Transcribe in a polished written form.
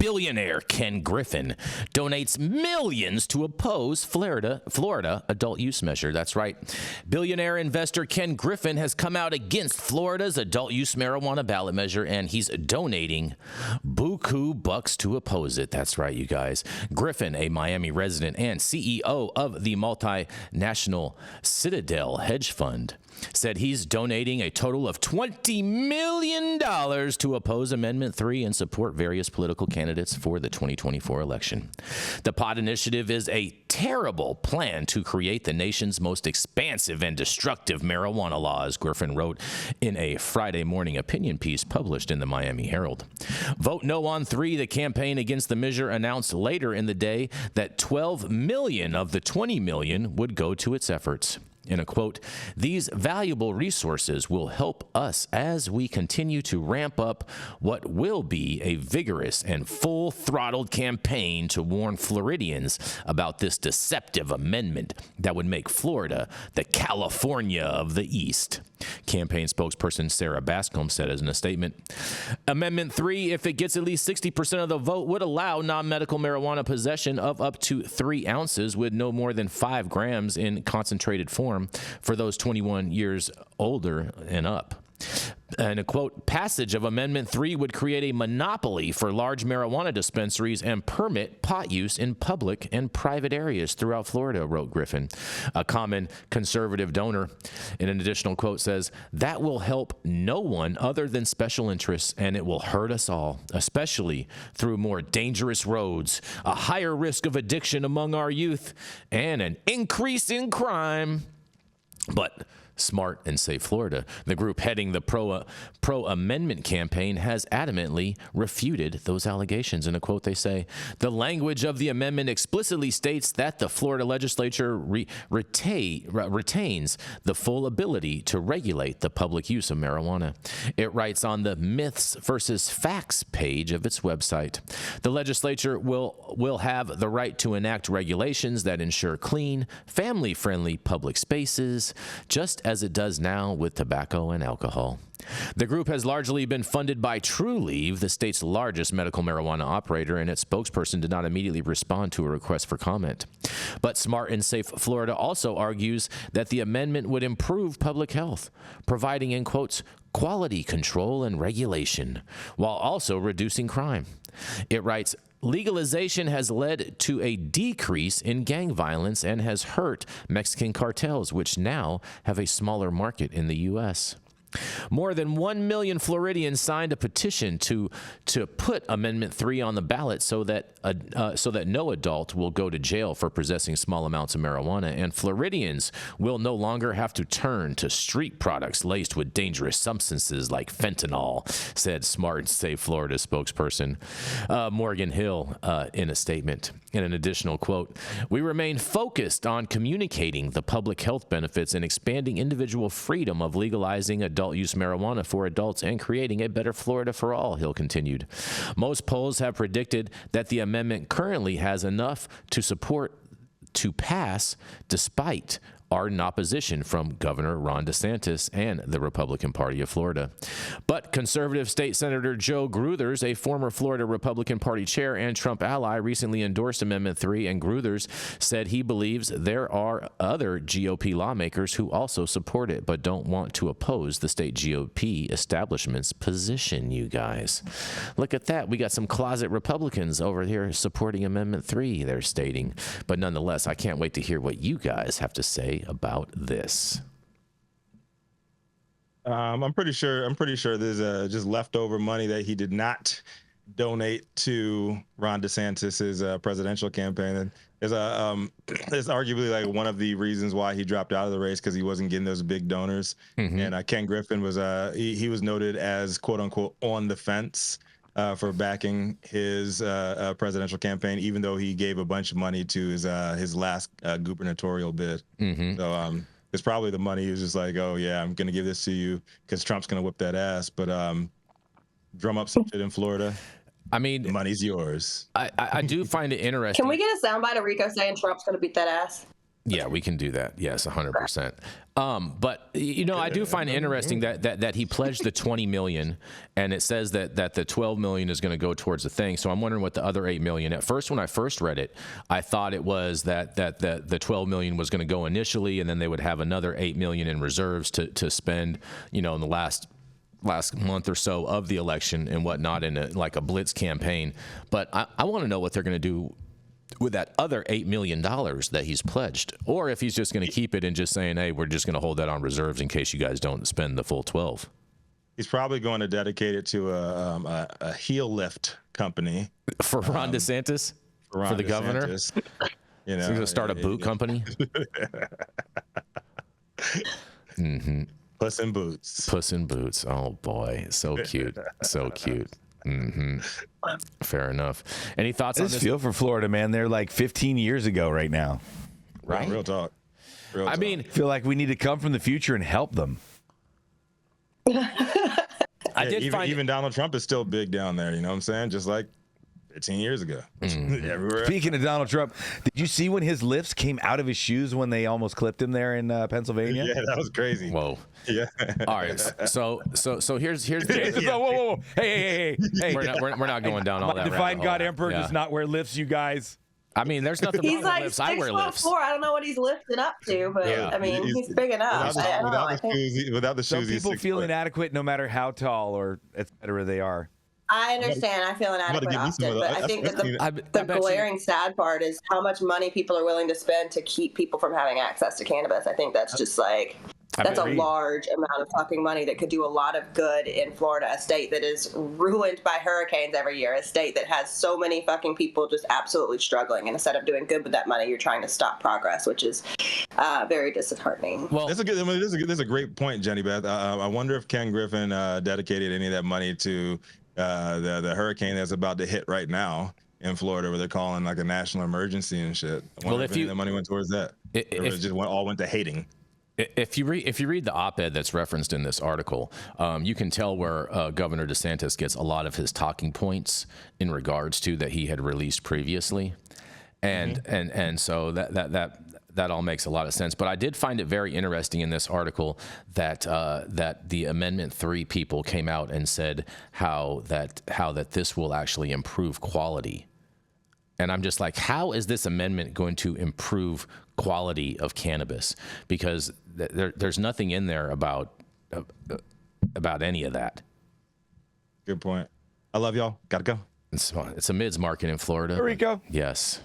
Billionaire Ken Griffin donates millions to oppose Florida adult use measure. That's right. Billionaire investor Ken Griffin has come out against Florida's adult use marijuana ballot measure, and he's donating buku bucks to oppose it. That's right, you guys. Griffin, a Miami resident and CEO of the multinational Citadel hedge fund, said he's donating a total of $20 million to oppose Amendment 3 and support various political candidates for the 2024 election. The POT initiative is a terrible plan to create the nation's most expansive and destructive marijuana laws, Griffin wrote in a Friday morning opinion piece published in the Miami Herald. Vote No on 3, the campaign against the measure announced later in the day that 12 million of the 20 million would go to its efforts. In a quote, "These valuable resources will help us as we continue to ramp up what will be a vigorous and full-throttled campaign to warn Floridians about this deceptive amendment that would make Florida the California of the East," campaign spokesperson Sarah Bascom said in a statement. Amendment 3, if it gets at least 60% of the vote, would allow non-medical marijuana possession of up to 3 ounces with no more than 5 grams in concentrated form for those 21 years older and up. And a quote, "Passage of Amendment 3 would create a monopoly for large marijuana dispensaries and permit pot use in public and private areas throughout Florida," wrote Griffin. A common conservative donor, in an additional quote, says, "That will help no one other than special interests, and it will hurt us all, especially through more dangerous roads, a higher risk of addiction among our youth, and an increase in crime." But Smart and Safe Florida, the group heading the pro-amendment campaign, has adamantly refuted those allegations. In a quote, they say, "The language of the amendment explicitly states that the Florida legislature retains the full ability to regulate the public use of marijuana." It writes on the Myths versus Facts page of its website, "The legislature will have the right to enact regulations that ensure clean, family-friendly public spaces, just as it does now with tobacco and alcohol." The group has largely been funded by TruLeave, the state's largest medical marijuana operator, and its spokesperson did not immediately respond to a request for comment. But Smart and Safe Florida also argues that the amendment would improve public health, providing, in quotes, "quality control and regulation," while also reducing crime. It writes, "Legalization has led to a decrease in gang violence and has hurt Mexican cartels, which now have a smaller market in the U.S." More than 1 million Floridians signed a petition to put Amendment 3 on the ballot so that no adult will go to jail for possessing small amounts of marijuana, and Floridians will no longer have to turn to street products laced with dangerous substances like fentanyl, said Smart and Safe Florida spokesperson Morgan Hill in a statement. In an additional quote, "We remain focused on communicating the public health benefits and expanding individual freedom of legalizing adult use marijuana for adults and creating a better Florida for all," Hill continued. "Most polls have predicted that the amendment currently has enough to support to pass despite ardent opposition from Governor Ron DeSantis and the Republican Party of Florida. But conservative State Senator Joe Gruthers, a former Florida Republican Party chair and Trump ally, recently endorsed Amendment 3, and Gruthers said he believes there are other GOP lawmakers who also support it but don't want to oppose the state GOP establishment's position, you guys. Look at that. We got some closet Republicans over here supporting Amendment 3, they're stating. But nonetheless, I can't wait to hear what you guys have to say about this. I'm pretty sure there's just leftover money that he did not donate to Ron DeSantis's presidential campaign. And it's arguably like one of the reasons why he dropped out of the race, because he wasn't getting those big donors. Mm-hmm. And Ken Griffin was he was noted as quote unquote on the fence for backing his presidential campaign, even though he gave a bunch of money to his last gubernatorial bid. Mm-hmm. So it's probably the money. He was just like, oh yeah, I'm going to give this to you because Trump's going to whip that ass. But drum up some shit in Florida. I mean, the money's yours. I do find it interesting. Can we get a soundbite of Rico saying Trump's going to beat that ass? Yeah, we can do that. Yes, 100%. But I do find it interesting that he pledged the 20 million, and it says that the 12 million is going to go towards the thing. So I'm wondering what the other 8 million. At first, when I first read it, I thought it was that the 12 million was going to go initially, and then they would have another 8 million in reserves to spend, in the last month or so of the election and whatnot in a blitz campaign. But I want to know what they're going to do with that other $8 million that he's pledged, or if he's just going to keep it and just saying, hey, we're just going to hold that on reserves in case you guys don't spend the full 12. He's probably going to dedicate it to a heel lift company. For Ron DeSantis? For the governor? So he's going to start a boot company? Mm-hmm. Puss in Boots. Puss in Boots. Oh, boy. So cute. So cute. Mm-hmm. Fair enough. Any thoughts on this? I just feel for Florida, man. They're like 15 years ago right now. Right? Real talk. I mean, feel like we need to come from the future and help them. Even Donald Trump is still big down there. You know what I'm saying? Just like 15 years ago. Everywhere. Speaking of Donald Trump, did you see when his lifts came out of his shoes when they almost clipped him there in Pennsylvania? Yeah, that was crazy. Whoa. Yeah. All right. So here's whoa. Hey. We're not going down all that. Divine God Emperor does not wear lifts, you guys. I mean, there's nothing wrong with lifts. I wear lifts. I don't know what he's lifting up to, but I mean, he's big enough. Without the shoes, some people feel inadequate no matter how tall or et cetera they are. I understand. I feel inadequate often, but I think that the glaring sad part is how much money people are willing to spend to keep people from having access to cannabis. I think that's just that's a large amount of fucking money that could do a lot of good in Florida, a state that is ruined by hurricanes every year, a state that has so many fucking people just absolutely struggling. And instead of doing good with that money, you're trying to stop progress, which is very disheartening. Well, this is a great point, Jenny Beth. I wonder if Ken Griffin dedicated any of that money to the hurricane that's about to hit right now in Florida, where they're calling like a national emergency and shit. I wonder if any of the money went towards that. Or it just all went to hating. If you read the op-ed that's referenced in this article, you can tell where Governor DeSantis gets a lot of his talking points in regards to that he had released previously, and so that all makes a lot of sense. But I did find it very interesting in this article that the Amendment 3 people came out and said how that this will actually improve quality. And I'm just like, how is this amendment going to improve quality of cannabis? Because there's nothing in there about any of that. Good point. I love y'all. Gotta go. It's a mids market in Florida. Rico. Yes.